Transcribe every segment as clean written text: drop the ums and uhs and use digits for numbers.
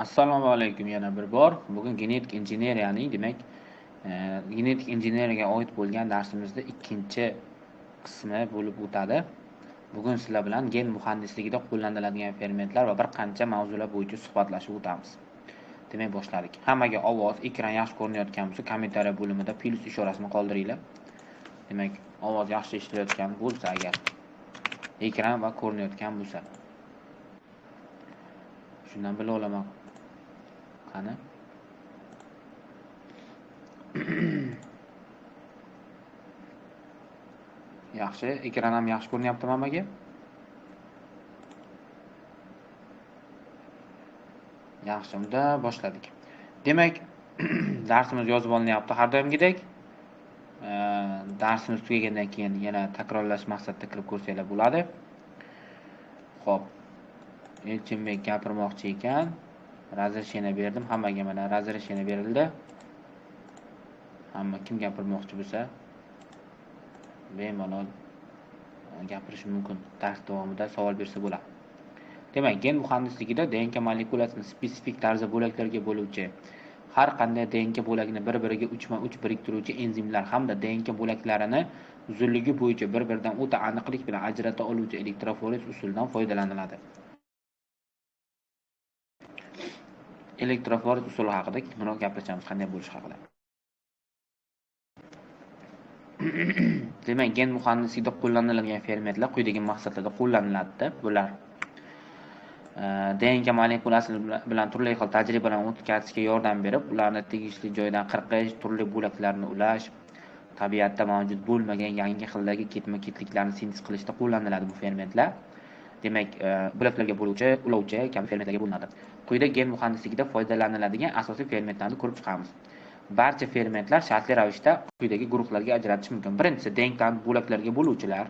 Assalomu alaykum yana bir bor. Bugun genetik injeneriyaning, demak, genetik injeneriyaga oid bo'lgan darsimizda ikkinchi qismi bo'lib o'tadi. Bugun sizlar bilan gen muhandisligida qo'llaniladigan fermentlar va bir qancha mavzular bo'yicha suhbatlashib o'tamiz. Demak, boshladik. Hammaga ovoz, ekran yaxshi ko'rinayotgan bo'lsa, kommentariya bo'limida plus ishorasini qoldiringlar. Demak, ovoz yaxshi eshitilayotgan bo'lsa agar, ekran va ko'rinayotgan bo'lsa. Shundan bila olaman. Qani? Yaxshi, ekran ham yaxshi ko'rinyaptimi hammaga? Yaxshi, unda boshladik. Demak, darsimiz yozib olinyapti har doimgidek. Darsimiz tugagandan keyin yana takrorlash maqsadida qilib ko'rsanglar bo'ladi. Xo'p. Elchinbek gapirmoqchi ekan. Razрешение berdim. Hammaga mana razрешение berildi. Hamma kim gapirmoqchi bo'lsa, bemalol gapirishi mumkin. Dars davomida savol bersa bo'ladi. Demak, gen muhandisligida DNK molekulasini spesifik tarzda bo'laklarga bo'luvchi har qanday DNK bo'lagini bir-biriga uchma-uch biriktiruvchi enzimlar hamda DNK bo'laklarini uzunligi bo'yicha bir-biridan o'ta aniqlik bilan ajrata oluvchi elektroforez usulidan foydalaniladi. Elektroforez usuli haqida keyinroq gaplashamiz, qanday bo'lishi haqida. Demak, gen muhandisligida qo'llaniladigan fermentlar quyidagi maqsadlarda qo'llaniladi. Bular DNK molekulasi bilan turli xil tajribalarni o'tkazishga yordam berib, ularni tegishli joydan qirqish, turli bo'laklarni ulash, tabiatda mavjud bo'lmagan yangi xildagi ketma-ketliklarni sintez qilishda qo'llaniladi bu fermentlar. Demak, bo'laklarga bo'luvchi, ulovchi kabi fermentlarga bo'linadi. Quyida gen muhandisligida foydalaniladigan asosiy fermentlarni ko'rib chiqamiz. Barcha fermentlar shartli ravishda quyidagi guruhlarga ajratish mumkin. Birinchisi DNK bo'laklarga bo'luvchilar.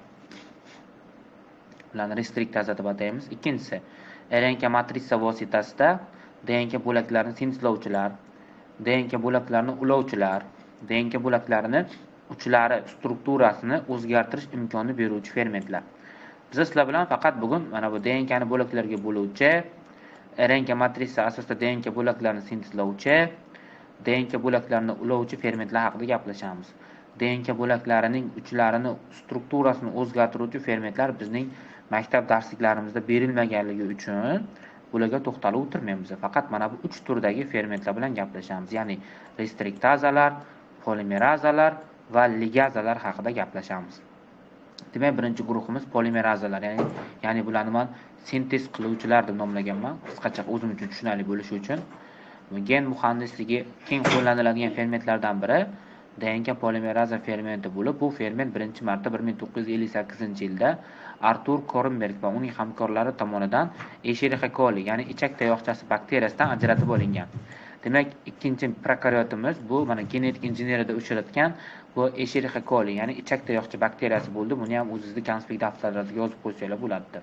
Ularni restriktaz deb ataymiz. Ikkinchisi RNK matritsa vositasida DNK bo'laklarini sintezlovchilar, DNK bo'laklarini ulovchilar, DNK bo'laklarini uchlari strukturasini o'zgartirish imkonini beruvchi fermentlar. Biz sizlar bilan faqat bugun mana bu DNK ni bo'laklarga bo'luvchi, RNK matritsa asosida DNK bo'laklarini sintezlovchi, DNK bo'laklarini ulovchi fermentlar haqida gaplashamiz. DNK bo'laklarining uchlarini strukturasini o'zgartiruvchi fermentlar bizning maktab darsliklarimizda berilmaganligi uchun bularga to'xtalib o'tirmaymiz. Faqat mana bu 3 turdagi fermentlar bilan gaplashamiz. Ya'ni restriktazalar, polimerazalar va ligazalar haqida gaplashamiz. Demak, birinchi guruhimiz polimerazalar, ya'ni bularni men sintez qiluvchilar deb nomlaganman. Qisqacha o'zim uchun tushunarli bo'lishi uchun. Gen muhandisligi keng qo'llaniladigan fermentlardan biri DNK polimeraza fermenti bo'lib, bu ferment birinchi marta 1958-yilda Artur Korenberg va uning hamkorlari tomonidan Escherichia coli, ya'ni ichak tayoqchasi bakteriyasidan ajratib olingan. Demak, ikkinchi prokaryotimiz bu mana genetik injeneriyada uchratgan bu Escherichia coli, ya'ni ichak tayoqcha bakteriyasi bo'ldi. Buni ham o'zingizning konspekt daftarlaringizga yozib qo'ysanglar bo'ladi.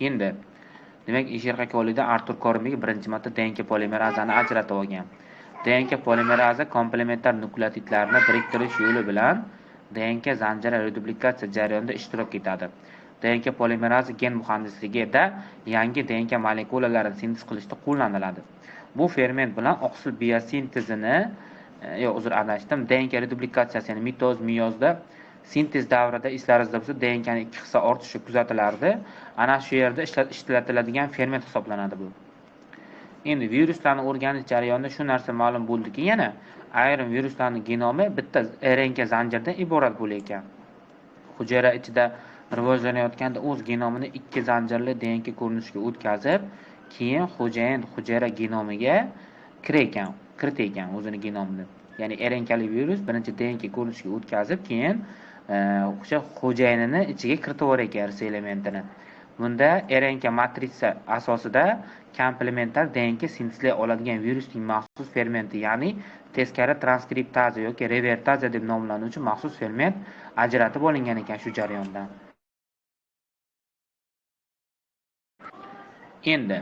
Endi demak, Escherichia colida Artur Korenberg birinchi marta DNK polimerazani ajratib olgan. DNK polimeraza komplementar nukleotidlarni biriktirish yo'li bilan DNK zanjiri reduplikatsiya jarayonida ishtirok etadi. DNK polimeraza gen muhandisligida yangi DNK molekulalarini sintez qilishda qo'llaniladi. Bu ferment bilan oqsil biosintezini, DNK reduplikatsiyasi, ya'ni mitoz, miyozda sintez davrida eslaringizda bo'lsa DNK ning 2 hissa ortishi kuzatilardi. Ana shu yerda ishlatiladigan ferment hisoblanadi bu. Endi viruslarni o'rganish jarayonida shu narsa ma'lum bo'ldiki, yana ayrim viruslarning genomi bitta RNK zanjirdan iborat bo'lar ekan. Hujayra ichida rivojlanayotganda o'z genomini 2 zanjirli DNK ko'rinishga o'tkazib, keyin xo'jayin hujayra genomiga kirit ekan o'zining genomini. Ya'ni RNKli virus birinchi DNK ko'rinishga o'tkazib, keyin o'sha xo'jayinini ichiga kiritib yuborar ekan RNA elementini. Bunda RNK matritsa asosida komplementar DNK sintezlay oladigan virusning maxsus fermenti, ya'ni teskari transkriptaza yoki revertaza deb nomlanuvchi maxsus ferment ajratib olingan ekan shu jarayondan. Endi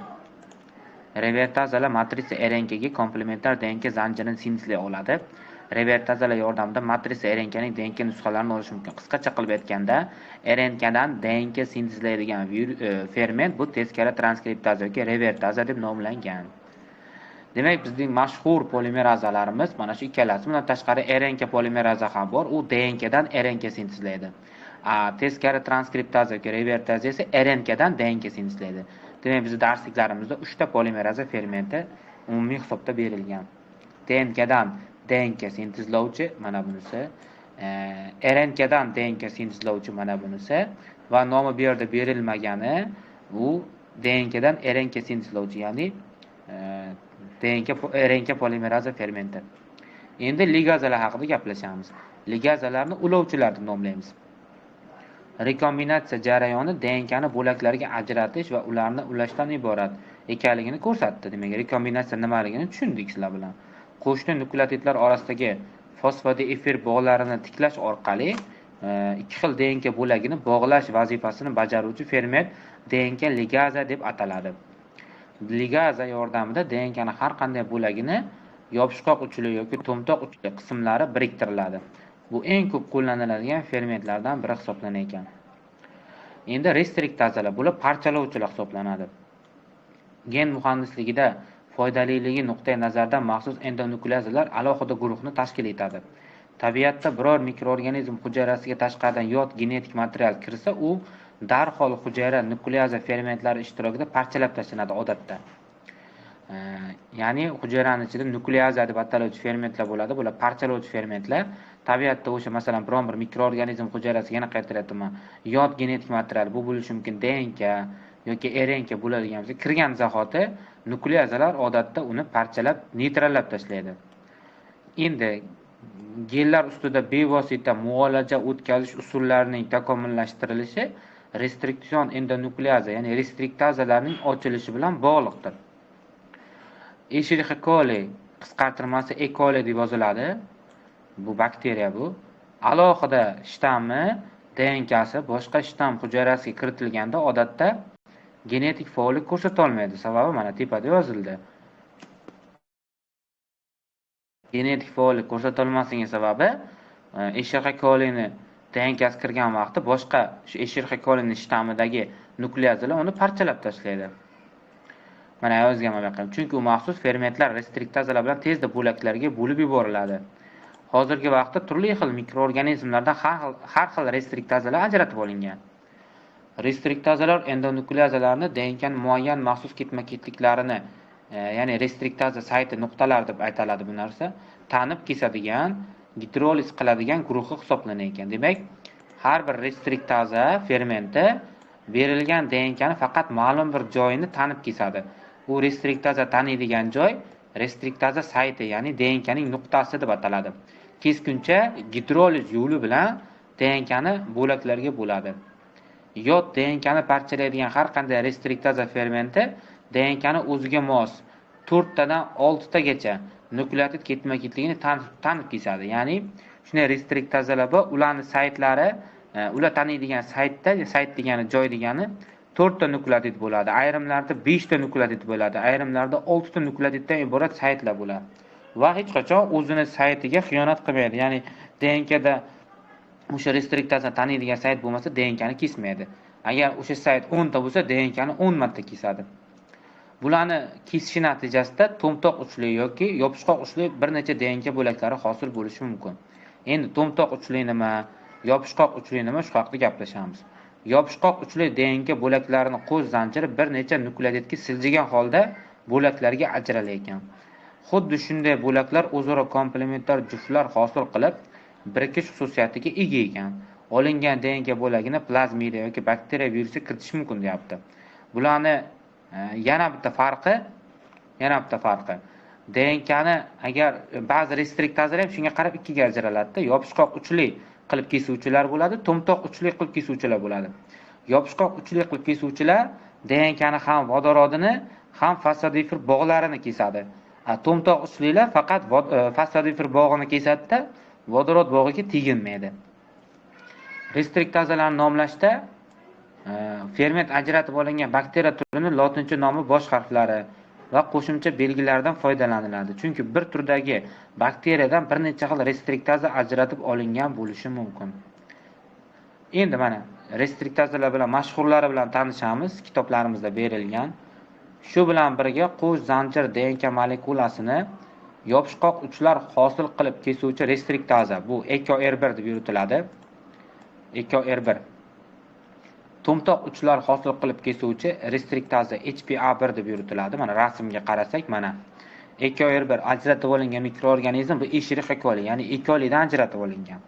revertazalar matritsa RNK ga komplementar DNK zanjirini sintezlay oladi. revertazalar yordamida matrisa RNKning DNK nusxalarini olish mumkin. Qisqacha qilib aytganda, RNKdan DNK sintezlaydigan ferment bu teskari transkriptaza yoki revertaza deb nomlangan. Demak, bizning mashhur polimerazalarimiz mana shu ikkalasi. Bundan tashqari RNK polimeraza ham bor. U DNKdan RNK sintezlaydi. Teskari transkriptaza yoki revertaza esa RNKdan DNK sintezlaydi. Demak, bizning darsliklarimizda 3 ta polimeraza fermenti umumiy hisobda berilgan. DNKdan DNK sintezlovchi mana bunisi, RNKdan DNK sintezlovchi mana bunisi va nomi bu yerda berilmagani u DNKdan RNK sintezlovchi, ya'ni RNK polimeraza fermenti. Endi ligazalar haqida gaplashamiz. Ligazalarni ulovchilar deb nomlaymiz. Rekombinatsiya jarayoni DNKni bo'laklarga ajratish va ularni ulashdan iborat ekanligini ko'rsatdi. Demak, rekombinatsiya nimaligini tushundik sizlar bilan. Qo'shni nukleotidlar orasidagi fosfodiefer bog'larini tiklash orqali ikki xil DNK bo'lagini bog'lash vazifasini bajaruvchi ferment DNK ligaza deb ataladi. Ligaza yordamida DNKning har qanday bo'lagini yopishqoq uchli yoki to'mtoq uchli qismlari biriktiriladi. Bu eng ko'p qo'llaniladigan fermentlardan biri hisoblanar ekan. Endi restriktazalar bular parchalovchilar hisoblanadi. Gen muhandisligida foydaliligi nuqtai nazaridan maxsus endonukleazalar alohida guruhni tashkil etadi. Tabiatda biror mikroorganizm hujayrasiga tashqaridan yot genetik material kirsa, u darhol hujayra nukleaza fermentlari ishtirokida parchalab tashlanadi odatda. Ya'ni hujayraning ichida nukleaza deb ataluvchi fermentlar bo'ladi. Bular parchalovchi fermentlar. Tabiatda o'sha masalan biron bir mikroorganizm hujayrasiga yana qaytaryapman. Yot genetik material bu bo'lishi mumkin DNK yoki RNK bo'ladigan bo'lsa, kirgan zahoti nukleazalar odatda uni parchalab, neytrallab tashlaydi. Endi genlar ustida bevosita muolaja o'tkazish usullarining takomillashtirilishi restriksion endonukleaza, ya'ni restriktazalarning ochilishi bilan bog'liqdir. Escherichia coli qisqartirmasi E. coli deb yoziladi. Bu bakteriya bu. Alohida shtammi DNKsi boshqa shtam hujayrasiga kiritilganda odatda genetik faollik ko'rsata olmaydi. Sababi mana tepada yozildi. Genetik faollik ko'rsata olmasligi sababi Escherichia colining DNKsi kirgan vaqtda boshqa shu Escherichia colining shtamidagi nukleazalar uni parchalab tashlaydi. Mana yozganman bu yoqqa. Chunki u maxsus fermentlar restriktazalar bilan tezda bo'laklarga bo'lib yuboriladi. Hozirgi vaqtda turli xil mikroorganizmlardan har xil restriktazalar ajratib olingan. Restriktazalar endonukleazalarni DNKning muayyan maxsus ketma-ketliklarini, ya'ni restriktaza sayti nuqtalar deb aytiladi bu narsa, tanib kesadigan, gidroliz qiladigan guruhi hisoblanar ekan. Demak, har bir restriktaza fermenti berilgan DNKni faqat ma'lum bir joyini tanib kesadi. Bu restriktaza taniydigan joy restriktaza sayti, ya'ni DNKning nuqtasi deb ataladi. Keskuncha gidroliz yo'li bilan DNKni bo'laklarga bo'ladi. Yot DNKni parchalaydigan har qanday restriktaza fermenti DNKni o'ziga mos 4 tadan 6 tagacha nukleotid ketma-ketligini tanib kesadi. Ya'ni shunday restriktazalar bor, ularning saytlari, ular taniydigan saytda, sayt degani joy degani 4 ta nukleotid bo'ladi. Ayrimlarda 5 ta nukleotid bo'ladi. Ayrimlarda 6 ta nukleotiddan iborat saytlar bo'ladi. Va hech qachon o'zini saytiga xiyonat qilmaydi. Ya'ni DNKda o'sha restriktaza taniydigan sayt bo'lmasa, DNKni kesmaydi. Agar o'sha sayt 10 ta bo'lsa, DNKni 10 marta kesadi. Bularni kesishi natijasida to'mtoq uchli yoki yopishqoq uchli bir necha DNK bo'laklari hosil bo'lishi mumkin. Endi to'mtoq uchli nima, yopishqoq uchli nima, shu haqida gaplashamiz. Yopishqoq uchli DNK bo'laklarining qo'sh zanjiri bir necha nukleotidga siljigan holda bo'laklarga ajralar ekan. Xuddi shunday bo'laklar o'zaro komplementar juftlar hosil qilib, birikish xususiyatiga ega ekan. Olingan DNK bo'lagini plazmida yoki bakteriya virusi kiritish mumkin deyapti. Bularni yana bitta farqi. DNKni agar ba'zi restriktazalar ham shunga qarab ikkiga ajraladi. Yopishqoq uchli qilib kesuvchilar bo'ladi, to'mtoq uchli qilib kesuvchilar bo'ladi. Yopishqoq uchli qilib kesuvchilar DNKni ham vodorodini, ham fosfodiefer bog'larini kesadi. To'mtoq uchlilar faqat fosfodiefer bog'ini kesadi-da, vodorod bog'iga teginmaydi. Restriktazalarni nomlashda ferment ajratib olingan bakteriya turining lotincha nomi bosh harflari va qo'shimcha belgilardan foydalaniladi. Chunki bir turdagi bakteriyadan bir necha xil restriktaza ajratib olingan bo'lishi mumkin. Endi mana restriktazalar bilan mashhurlari bilan tanishamiz, kitoblarimizda berilgan. Shu bilan birga qo'sh zanjir DNK molekulasini yopishqoq uchlar hosil qilib kesuvchi restriktaza, bu EKR1 deb yuritiladi. EKR1 to'mtoq uchlar hosil qilib kesuvchi restriktaza HPA1 deb yuritiladi. Mana rasmga qarasak, mana EKR1 ajratib olingan mikroorganizm, bu Escherichia coli, ya'ni E. colidan ajratib olingan.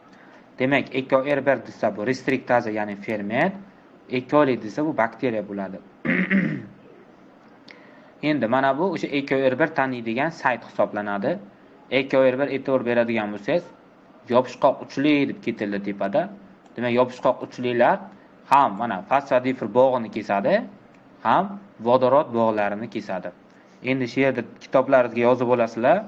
Demak, EKR1 desa bu restriktaza, ya'ni ferment, E. coli desa bu bakteriya bo'ladi. Endi mana bu o'sha EKR1 taniydigan sayt hisoblanadi. EKR1 e'tibor beradigan bo'lsangiz, yopishqoq uchli deb ketildi tepada. Demak, yopishqoq uchlilar ham mana fosfodifir bog'ini kesadi, ham vodorod bog'larini kesadi. Endi shu yerda kitoblaringizga yozib olasizlar.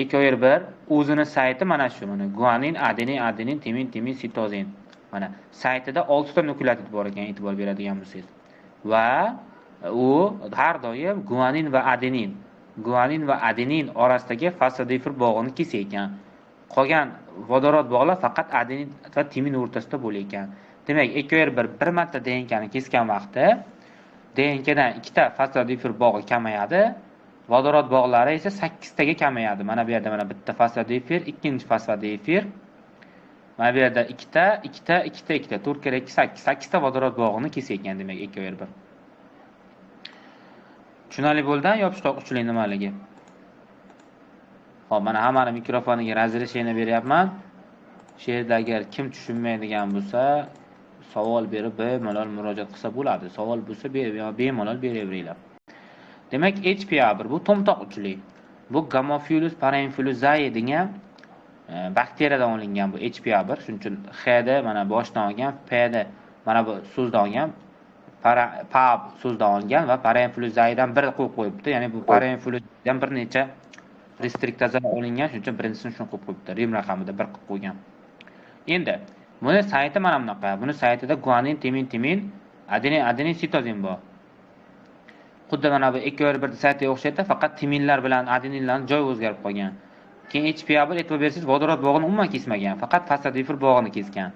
EKR1 o'zini sayti mana shu, mana guanin, adenin, adenin, timin, timin, sitozin. Mana saytida 6 ta nukleotid bor ekan, e'tibor beradigan bo'lsangiz. Va u har doim guanin va adenin orasidagi fosfodifir bog'ini kesar ekan. Qolgan vodorod bog'lar faqat adenin va timin o'rtasida bo'lar ekan. Demak, EKR1 bir marta DNKni kesgan vaqtda DNKdan 2 ta fosfodifir bog'i kamayadi, vodorod bog'lari esa 8 taga kamayadi. Mana bu yerda mana bitta fosfodifir, ikkinchi fosfodifir. Mana bu yerda 2 ta, 2 ta, 2 ta, 2 ta, 4 kere 2 8, 8 ta vodorod bog'ini kesar ekan, demak EKR1. Tushunarli bo'ldi-a, yopishqoq uchli nimaligi? Xo'p, mana hammani mikrofoniga razresheni beryapman. Shu yerda agar kim tushunmaydigan bo'lsa, savol berib bemalol murojaat qilsa bo'ladi. Savol bo'lsa bemalol beraveringlar. Demak, HPA1 bu to'mtoq uchli. Bu Haemophilus parainfluenzae degan bakteriyadan olingan bu HPA1. Shuning uchun H da mana boshdan olgan, P da mana bu so'zdan olgan, PAB so'zdan olgan va parainfluenzaedan bir qo'yib qo'yibdi. Ya'ni bu parainfluenzaedan bir necha restriktazalar olingan, shuning uchun birinchisini shuni qo'yib qo'yibdi. Rim raqamida bir qilib qo'ygan. Endi buni sayti mana bunaqa. Buni saytida guanin, timin, timin, adenin, adenin, sitozin bor. Xuddi mana bu EKR1 saytiga o'xshaydi, faqat timinlar bilan adeninlarning joyi o'zgarib qolgan. Keyin HPA1 e'tibor bersangiz, vodorod bog'ini umuman kesmagan, faqat fosfodifir bog'ini kesgan.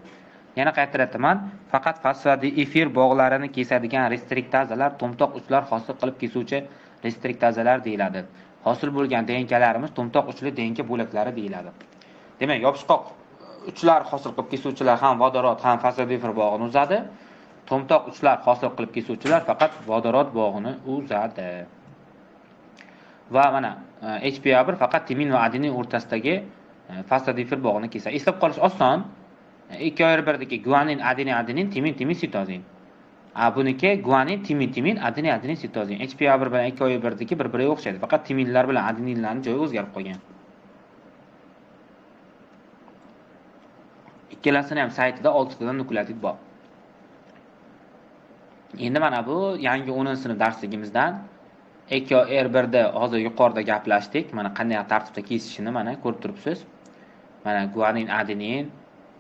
Yana qaytarayapman, faqat fosfodifir bog'larini kesadigan restriktazalar to'mtoq uchlar hosil qilib kesuvchi restriktazalar deyiladi. Hosil bo'lgan DNKlarimiz to'mtoq uchli DNK bo'laklari deyiladi. Demak, yopishqoq uchlar hosil qilib kesuvchilar ham vodorod, ham fosfodifir bog'ini uzadi. To'mtoq uchlar hosil qilib kesuvchilar faqat vodorod bog'ini uzadi. Va mana HPA1 faqat timin va adenin o'rtasidagi fosfodifir bog'ini kesadi. Eslab qolish oson. EKR1dagi guanin, adenin, adenin, timin, timin, sitozin. Buniki guanin, timin, timin, adenin, adenin, sitozin. HPA1 bilan EKR1dagi bir-biriga o'xshaydi. Faqat timinlar bilan adeninlarning joyi o'zgarib qolgan. Ikkalasini ham saytida 6 tadan nukleotid bor. Endi mana bu yangi 10-sinf darsligimizdan EKR1da hozir yuqorida gaplashdik. Mana qanday tartibda kesishini mana ko'rib turibsiz. Mana guanin, adenin,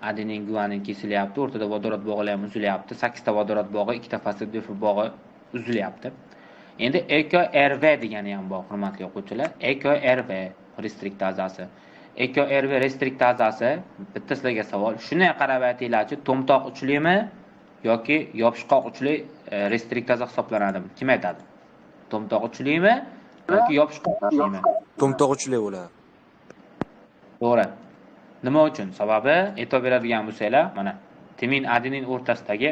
adenin, guanin kesilyapti. O'rtada vodorod bog'lari ham uzilyapti. 8 ta vodorod bog'i, 2 ta fosfodifir bog'i uzilyapti. Endi EKRV degani ham bor, hurmatli o'quvchilar. EKRV restriktazasi. EKRV restriktazasi, bitta sizlarga savol. Shunday qarab aytinglarchi, to'mtoq uchlimi yoki yopishqoq uchli restriktaza hisoblanadimi? Kim aytadi? To'mtoq uchlimi yoki yopishqoq uchlimi? To'mtoq uchli bo'ladi. To'g'ri. Nima uchun? Sababi e'tibor beradigan bo'lsanglar, mana timin adenin o'rtasidagi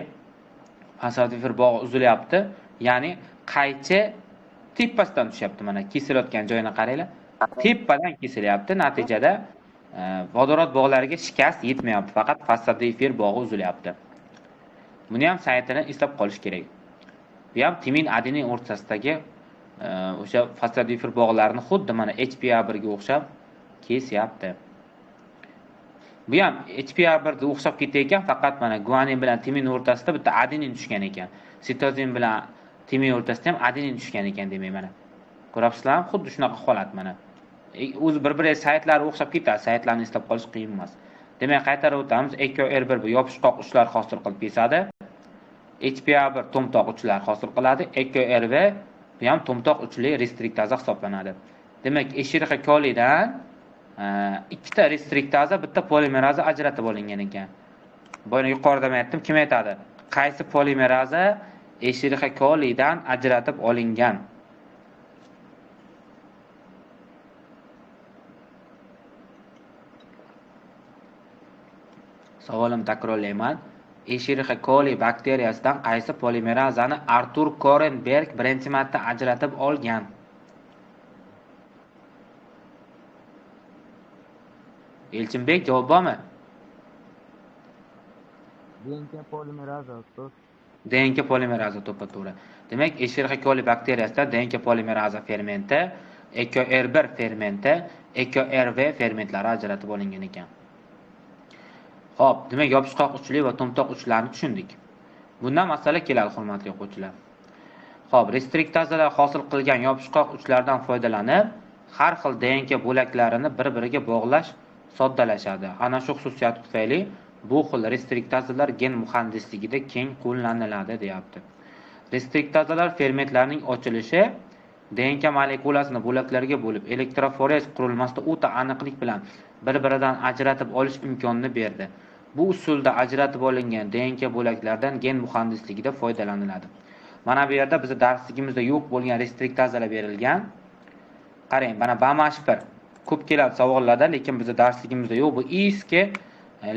fosfodifir bog'i uzilyapti. Ya'ni qaychi tepasidan tushyapti. Mana kesilayotgan joyini qaranglar. Tepadan kesilyapti. Natijada vodorod bog'lariga shikast yetmayapti. Faqat fosfodifir bog'i uzilyapti. Buni ham saytini eslab qolish kerak. Bu ham timin adenin o'rtasidagi o'sha fosfodifir bog'larini xuddi mana HPA1 ga o'xshab kesyapti. Bu ham HPA1 ga o'xshab ketayotgan, faqat mana guanin bilan timin o'rtasida bitta adenin tushgan ekan. Sitozin bilan timin o'rtasida ham adenin tushgan ekan, demak mana. Ko'ryapsizlarmi? Xuddi shunaqa holat mana. O'zi bir-biriga saytlari o'xshab ketadi, saytlarni eslab qolish qiyin emas. Demak, qaytarib o'tamiz. EKR1 bu yopishqoq uchlar hosil qilib kesadi. HPA1 to'mtoq uchlar hosil qiladi. EKRV Bu ham to'mtoq uchli restriktaza hisoblanadi. Demak, Escherichia colidan ikkita restriktaza, bitta polimeraza ajratib olingan ekan. Buni yuqorida men aytdim, kim aytadi? Qaysi polimeraza Escherichia colidan ajratib olingan? Savolim takrorlayman. Escherichia coli bakteriyasidan qaysi polimerazani Artur Korenberg birinchi marta ajratib olgan? Elchinbek javob bormi? DNK polimeraza ustoz. DNK polimeraza to'ppa-to'g'ri. Demak, Escherichia coli bakteriyasida DNK polimeraza fermenti, EcoR1 fermenti, EcoRV fermentlari ajratib olingan ekan. Xo'p, demak, yopishqoq uchli va to'mtoq uchlarni tushundik. Bundan masala keladi, hurmatli o'quvchilar. Xo'p, restriktazalar hosil qilgan yopishqoq uchlardan foydalanib, har xil DNK bo'laklarini bir-biriga bog'lash soddalashadi. Ana shu xususiyati tufayli bu xil restriktazalar gen muhandisligida keng qo'llaniladi, deyapti. Restriktazalar fermentlarining ochilishi DNK molekulasini bo'laklarga bo'lib, elektroforez qurilmasida o'ta aniqlik bilan bir-biridan ajratib olish imkonini berdi. Bu usulda ajratib olingan DNK bo'laklardan gen muhandisligida foydalaniladi. Mana bu yerda bizning darsligimizda yo'q bo'lgan restriktazalar berilgan. Qarang, mana BAMH1 ko'p keladi savollarda, lekin bizning darsligimizda yo'q. Bu eski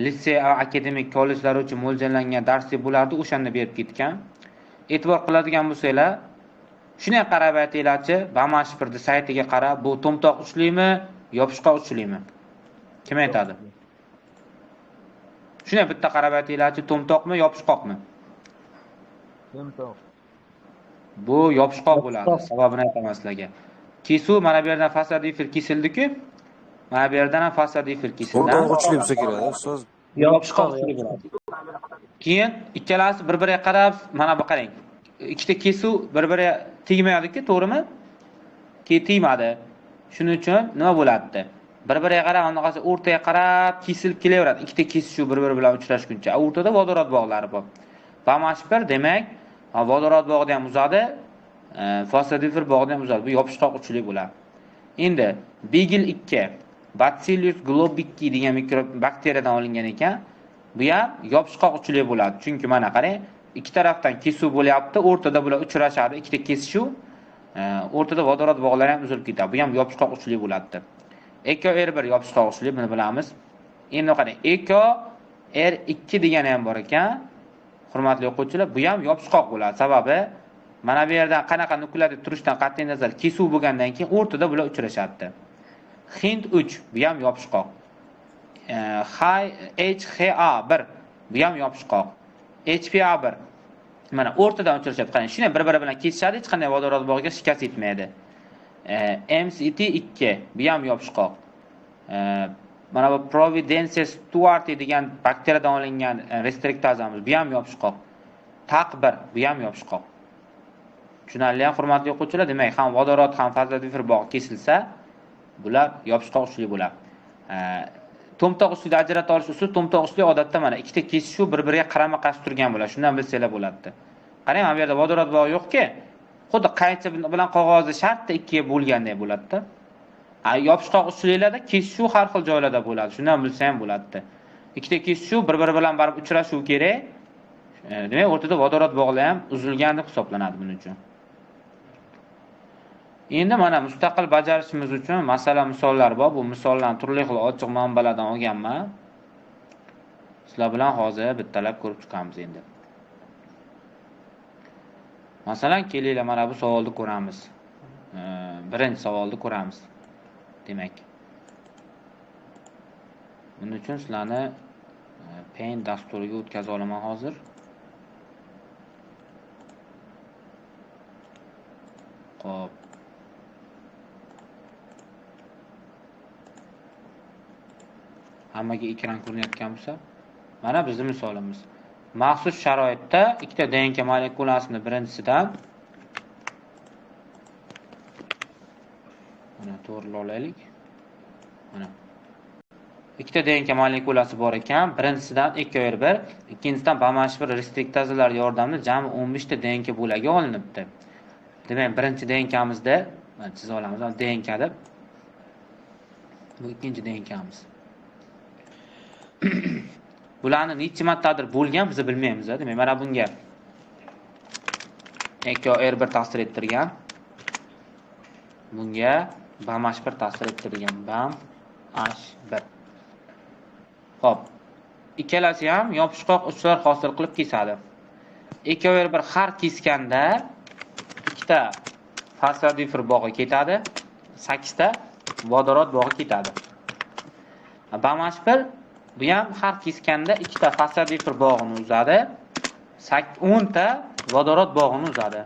litsey akademik kollejlar uchun mo'ljallangan darslik bo'lardi, o'shanda berib ketgan. E'tibor qiladigan bo'lsanglar, shunday qarab aytinglarchi, BAMH1 saytiga qarab, bu to'mtoq uchlimi, yopishqoq uchlimi? Kim aytadi? Shunday bitta qarab aytinglarchi, to'mtoqmi, yopishqoqmi? To'mtoq. Bu yopishqoq bo'ladi. Sababini aytaman sizlarga. Kesuv mana bu yerdan fosfodifil kesildi-ku. Mana bu yerdan ham fosfodifil kesildi. To'mtoq uchli bo'lsa kerak, ustoz. Yopishqoq uchli bo'ladi. Keyin ikkalasi bir-biriga qarab, mana bu qarang. Ikkita kesuv bir-biriga tegmaydi-ku, to'g'rimi? Keyin tegmadi. Shuning uchun nima bo'ladi? Bir-biriga qarab, undaqasi o'rtaga qarab kesilib kelaveradi. Ikkita kesishuv bir-biri bilan uchrashguncha. O'rtada vodorod bog'lari bor. BAMH1 demak, vodorod bog'ida ham uzadi, fosfodifil bog'ida ham uzadi. Bu yopishqoq uchli bo'ladi. Endi Beagle 2, Bacillus globicki degan bakteriyadan olingan ekan. Bu ham yopishqoq uchli bo'ladi. Chunki mana qarang, ikki tarafdan kesuv bo'lyapti, o'rtada bular uchrashadi, ikkita kesishuv, o'rtada vodorod bog'lari ham uzilib ketadi. Bu ham yopishqoq uchli bo'ladi. EcoR1 yopishqoq uchli, buni bilamiz. Endi qarang, EcoR2 degani ham bor ekan. Hurmatli o'quvchilar, bu ham yopishqoq bo'ladi. Sababi mana bu yerdan qanaqa nukleotid turishdan qat'iy nazar kesuv bo'lgandan keyin o'rtada bular uchrashadi. HIND3 bu ham yopishqoq. HA1 bu ham yopishqoq. HPA1 mana o'rtadan uchrashadi. Qarang, shunday bir-biri bilan kesishadi, hech qanday vodorod bog'iga shikast yetmaydi. MCT2 bu ham yopishqoq. Mana bu Providence Stuarti degan bakteriyadan olingan restriktazamiz, bu ham yopishqoq. TAQ1 bu ham yopishqoq. Tushunarli, hurmatli o'quvchilar, demak, ham vodorod ham fosfodifil bog' kesilsa, bular yopishqoq uchli bo'ladi. To'mtoq uslida ajrata olish usuli, to'mtoq usli odatda mana ikkita kesishuv bir-biriga qarama-qarshi turgan bo'ladi. Shundan bilsanglar bo'ladi. Qarang, mana bu yerda vodorod bog' yo'q-ki, xuddi qaychi bilan qog'ozni shartda ikkiga bo'lgandek bo'ladi-da. Yopishqoq usullarda kesishuv har xil joylarda bo'ladi. Shundan bilsa ham bo'ladi. Ikkita kesishuv bir-biri bilan barib uchrashuv kerak. Demak, o'rtada vodorod bog'lar ham uzilgan deb hisoblanadi buning uchun. Endi mana mustaqil bajarishimiz uchun masala misollar bor. Bu misollarni turli xil ochiq manbalardan olganman. Sizlar bilan hozir bittalab ko'rib chiqamiz endi. Masalan, kelinglar mana bu savolni ko'ramiz. Birinchi savolni ko'ramiz. Demak, buning uchun sizlarni Paint dasturiga o'tkazib olaman hozir. Xo'p. Hammaga ekran ko'rinayotgan bo'lsa, mana bizning misolimiz. Maxsus sharoitda ikkita DNK molekulasini birinchisidan mana to'g'rilab olaylik. Mana ikkita DNK molekulasi bor ekan. Birinchisidan EcoR1, ikkinchisidan BAMH1 restriktazalar yordamida jami 15 ta DNK bo'lagi olinibdi. Demak, birinchi DNK'mizda chizib olamiz. DNK'da bu ikkinchi DNK'miz. Bularni necha martadir bo'lgan biz bilmaymiz. Demak, mana bunga EKR1 ta'sir ettirgan. Bunga BAMH1 ta'sir ettirgan. BAMH1. Xo'p. Ikkalasi ham yopishqoq uchilar hosil qilib kesadi. EKR1 har keskanda ikkita fosfodifir bog'i ketadi, 8 ta vodorod bog'i ketadi. BAMH1 bu ham har keskanda ikkita fosfodifir bog'ini uzadi, 10 ta vodorod bog'ini uzadi.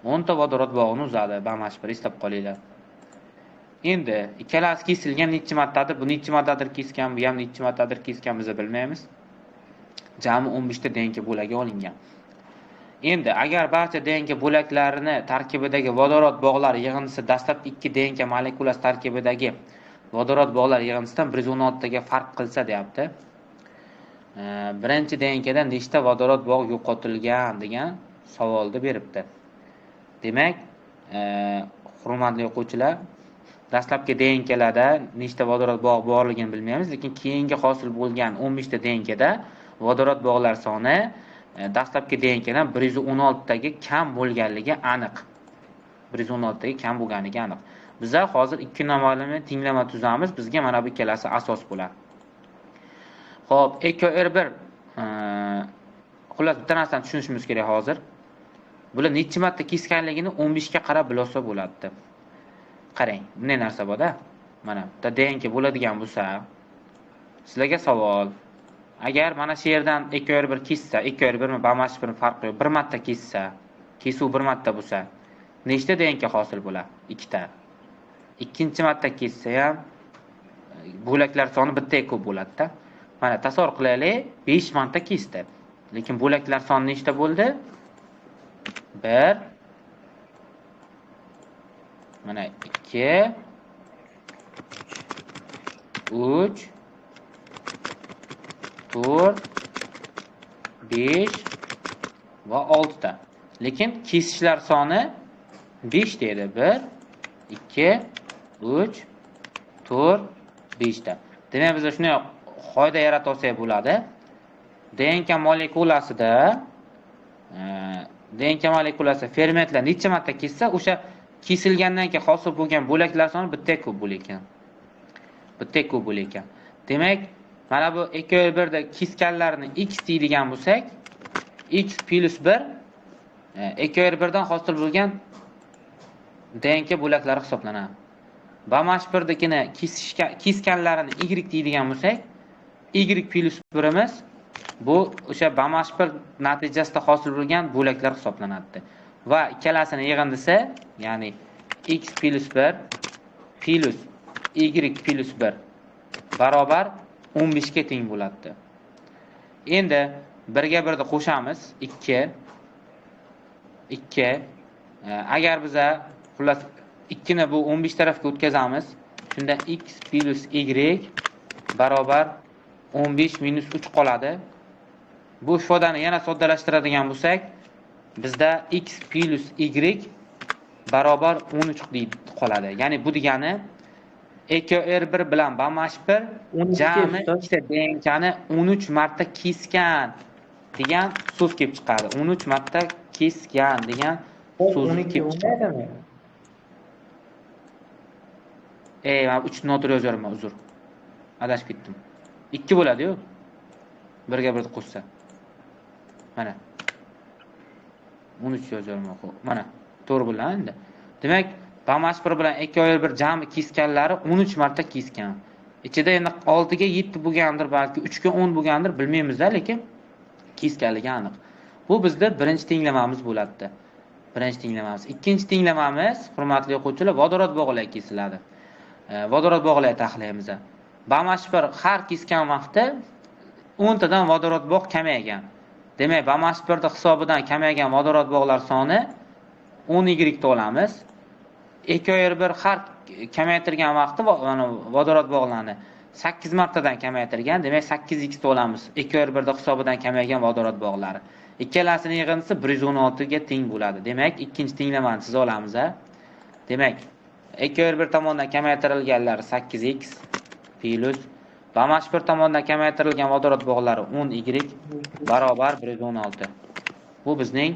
10 ta vodorod bog'ini uzadi BAMH1, eslab qolinglar. Endi ikkalasi kesilgan necha martadir, bu necha martadir kesgan, bu ham necha martadir kesgan biz bilmaymiz. Jami 15 ta DNK bo'lagi olingan. Endi agar barcha DNK bo'laklarini tarkibidagi vodorod bog'lar yig'indisi dastlabki 2 DNK molekulasi tarkibidagi vodorod bog'lar yig'indisidan 116 taga farq qilsa deyapti. Birinchi DNKda nechta vodorod bog' yo'qotilgan degan savolni beribdi. Demak, hurmatli o'quvchilar, dastlabki DNKlarda nechta vodorod bog' borligini bilmaymiz, lekin keyingi hosil bo'lgan 15 ta DNKda vodorod bog'lar soni dastlabki DNKdan 116 taga kam bo'lganligi aniq. 116 taga kam bo'lganligi aniq. Bizlar hozir ikki noma'lumni tenglama tuzamiz. Bizga mana bu ikkalasi asos bo'ladi. Xo'p, EKR1 xullas bitta narsani tushunishimiz kerak hozir. Bular necha marta kesganligini 15 ga qarab bilsa bo'ladi. Qarang, bunday narsa bor-da. Mana bitta DNK bo'ladigan bo'lsa, sizlarga savol. Agar mana shu yerdan EKR1 kessa, EKR1 va BAMH1 farqi yo'q. Bir marta kessa, kesuv bir marta bo'lsa, nechta DNK hosil bo'ladi? 2 ta. Ikkinchi marta kessa ham bo'laklar soni bittaga ko'p bo'ladi-da. Mana tasavvur qilaylik, 5 marta kesdi. Lekin bo'laklar soni nechta bo'ldi? 1 mana 2 3 4 5 va 6 ta. Lekin kesishlar soni 5 deydi. 1 2 3 4 5 ta. Demak, biz shunday qoida yarata olsak bo'ladi. DNK molekulasida DNK molekulasi fermentlar necha marta kessa, o'sha kesilgandan keyin hosil bo'lgan bo'laklar soni bittaga ko'p bo'lar ekan. Bittaga ko'p bo'lar ekan. Demak, mana bu EKR1da kesganlarni x deydigan bo'lsak, x plus 1 EKR1dan hosil bo'lgan DNK bo'laklari hisoblanadi. BAMH1dakini kesganlarini y deydigan bo'lsak, y plus 1imiz bu o'sha BAMH1 natijasida hosil bo'lgan bo'laklar hisoblanadi. Va ikkalasini yig'indisi, ya'ni x plus 1 plus y plus 1 barobar 15 ga teng bo'ladi. Endi 1 ga 1 ni qo'shamiz, 2 agar biza xullas 2 ni bu 15 tarafga o'tkazamiz, shunda x plus y barobar 15 minus 3 qoladi. Bu ifodani yana soddalashtiradigan bo'lsak, bizda x plus y barobar 13 deydi qoladi. Ya'ni bu degani EKR1 bilan BAMH1 jami ikkita DNKni 13 marta kesgan degan so'z kelib chiqadi. 13 marta kesgan degan so'z kelib chiqadi. Men 3 noto'g'ri yozyapman, uzr. Adashib ketdim. 2 bo'ladi-yu. 1 ga 1 qo'shsa. Mana 13 yozyapman. Mana to'g'ri bo'ladi endi. Demak, BAMH1 bilan EKR1 jami kesganlari 13 marta kesgan. Ichida endi 6 ga 7 bo'lgandir, balki 3 ga 10 bo'lgandir, bilmaymiz-da, lekin kesganligi aniq. Bu bizda birinchi tenglamamiz bo'ladi. Birinchi tenglamamiz. Ikkinchi tenglamamiz, hurmatli o'quvchilar, vodorod bog'lar kesiladi. Vodorod bog'lar taxlaymiz. BAMH1 har kesgan vaqtda 10 tadan vodorod bog' kamaygan. Demak, BAMH1 hisobidan kamaygan vodorod bog'lar soni 10y ta olamiz. EKR1 har kamaytirgan vaqti vodorod bog'larni 8 martadan kamaytirgan. Demak, 8x ta olamiz. EKR1 hisobidan kamaygan vodorod bog'lari. Ikkalasining yig'indisi 116 ga teng bo'ladi. Demak, ikkinchi tenglamani siz olamiz. Demak, 2/1 tomonidan kamaytirilganlari 8x plus bamash 1 tomonidan kamaytirilgan vodorod bog'lari 10y barobar 116. Bu bizning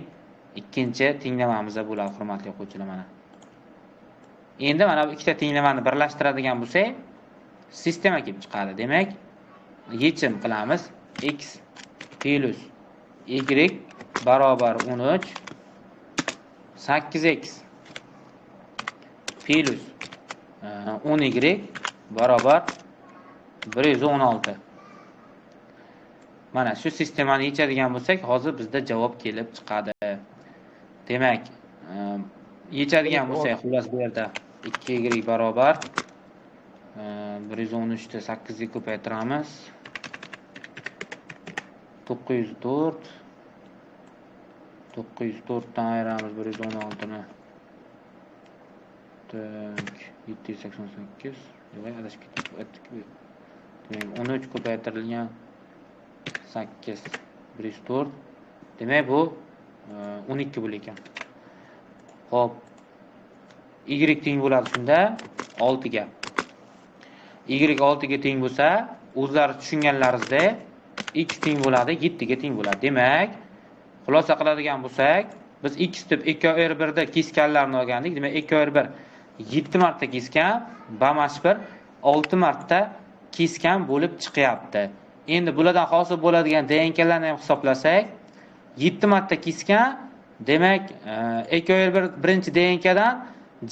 ikkinchi tenglamamiz bo'ladi, hurmatli o'quvchilar mana. Endi mana bu ikkita tenglamani birlashtiradigan bo'lsak, sistema kelib chiqadi. Demak, yechim qilamiz. X plus y barobar 13 8x plus 10y barobar 116. Mana shu sistemani yechadigan bo'lsak, hozir bizda javob kelib chiqadi. Demak, yechadigan bo'lsak, xullas bu yerda 2y barobar 113 ni 8 ga ko'paytiramiz. 904 dan ayiramiz 116 ni. 788 yo'q, adashib ketdik. Demak, 13 ko'paytirilgan 8 104. Demak, bu 12 bo'lar ekan. Xo'p. Y teng bo'ladi shunda 6 ga. Y 6 ga teng bo'lsa, o'zlari tushunganlaringizda x teng bo'ladi 7 ga teng bo'ladi. Demak, xulosa qiladigan bo'lsak, biz x deb 2/1 da kesganlarni olgandik. Demak, 2/1 7 marta kesgan, bamash 1 6 marta kesgan bo'lib chiqyapti. Endi bulardan hosil bo'ladigan DNKlarni ham hisoblasak, 7 marta kesgan, demak, 2/1 birinchi DNKdan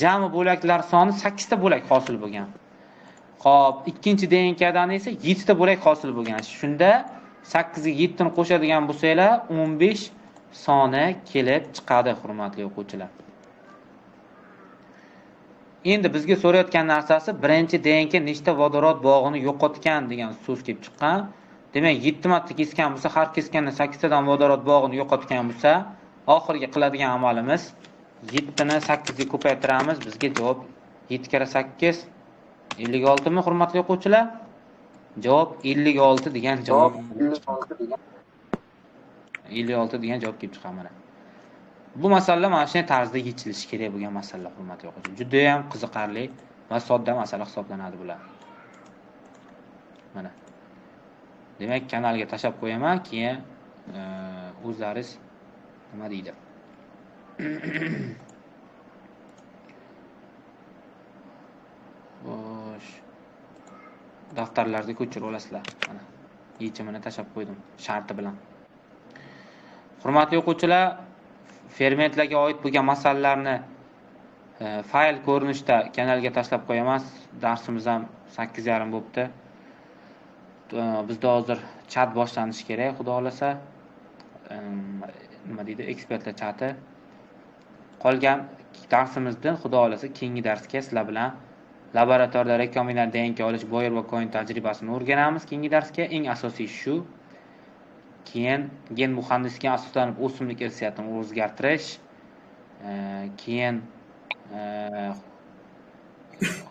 jami bo'laklar soni 8 ta bo'lak hosil bo'lgan. Xo'p, ikkinchi DNKdan esa 7 ta bo'lak hosil bo'lgan. Shunda 8 ga 7 ni qo'shadigan bo'lsanglar, 15 soni kelib chiqadi, hurmatli o'quvchilar. Endi bizga so'rayotgan narsasi birinchi DNK nechta vodorod bog'ini yo'qotgan degan so'z kelib chiqqan. Demak, 7 marta kesgan bo'lsa, har keskanda 8 tadan vodorod bog'ini yo'qotgan bo'lsa, oxirgi qiladigan amalimiz 7 ni 8 ga ko'paytiramiz. Bizga javob 7 kara 8 56 mi, hurmatli o'quvchilar? Javob 56 degan javob. 56 degan javob kelib chiqqan mana. Bu masala mana shunday tarzda yechilishi kerak bo'lgan masala, hurmatli o'quvchilar. Juda ham qiziqarli va sodda masala hisoblanadi bular. Mana. Demak, kanalga tashab qo'yaman, keyin o'zlaringiz nima deydi? Xo'sh. Daftarlarga ko'chirib olasizlar. Mana. Yechimini tashab qo'ydim sharti bilan. Hurmatli o'quvchilar, fermentlarga oid bo'lgan masalalarni fayl ko'rinishda kanalga tashlab qo'yamiz. Darsimiz ham 8:30 bo'libdi. Bizda hozir chat boshlanishi kerak, xudo xolasa. Nima deydi, ekspertlar chati. Qolgan darsimizdan xudo xolasa keyingi darsga sizlar bilan laboratoriyada rekombinant DNK olish Boyer va Cohen tajribasini o'rganamiz. Keyingi darsga eng asosiy shu. Keyin gen muhandisligiga asoslanib o'simlik irsiyatini o'zgartirish, keyin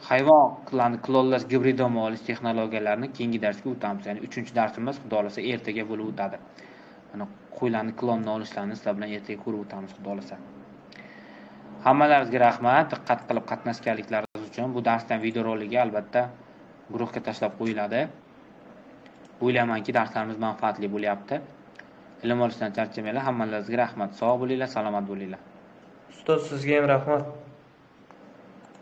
hayvonlarni klonlash, gibridoma olish texnologiyalarini keyingi darsga o'tamiz. Ya'ni 3-darsimiz xudo xolasa ertaga bo'lib o'tadi. Mana qo'ylarni klonni olishlarni sizlar bilan ertaga ko'rib o'tamiz, xudo xolasa. Hammalaringizga rahmat, diqqat qilib qatnashganliklaringiz uchun. Bu darsdan videorolikga albatta guruhga tashlab qo'yiladi. O'ylaymanki, darslarimiz manfaatli bo'lyapti. Ilm olishdan charchamanglar. Hammalaringizga rahmat. Sog' bo'linglar, salomat bo'linglar. Ustoz, sizga ham rahmat.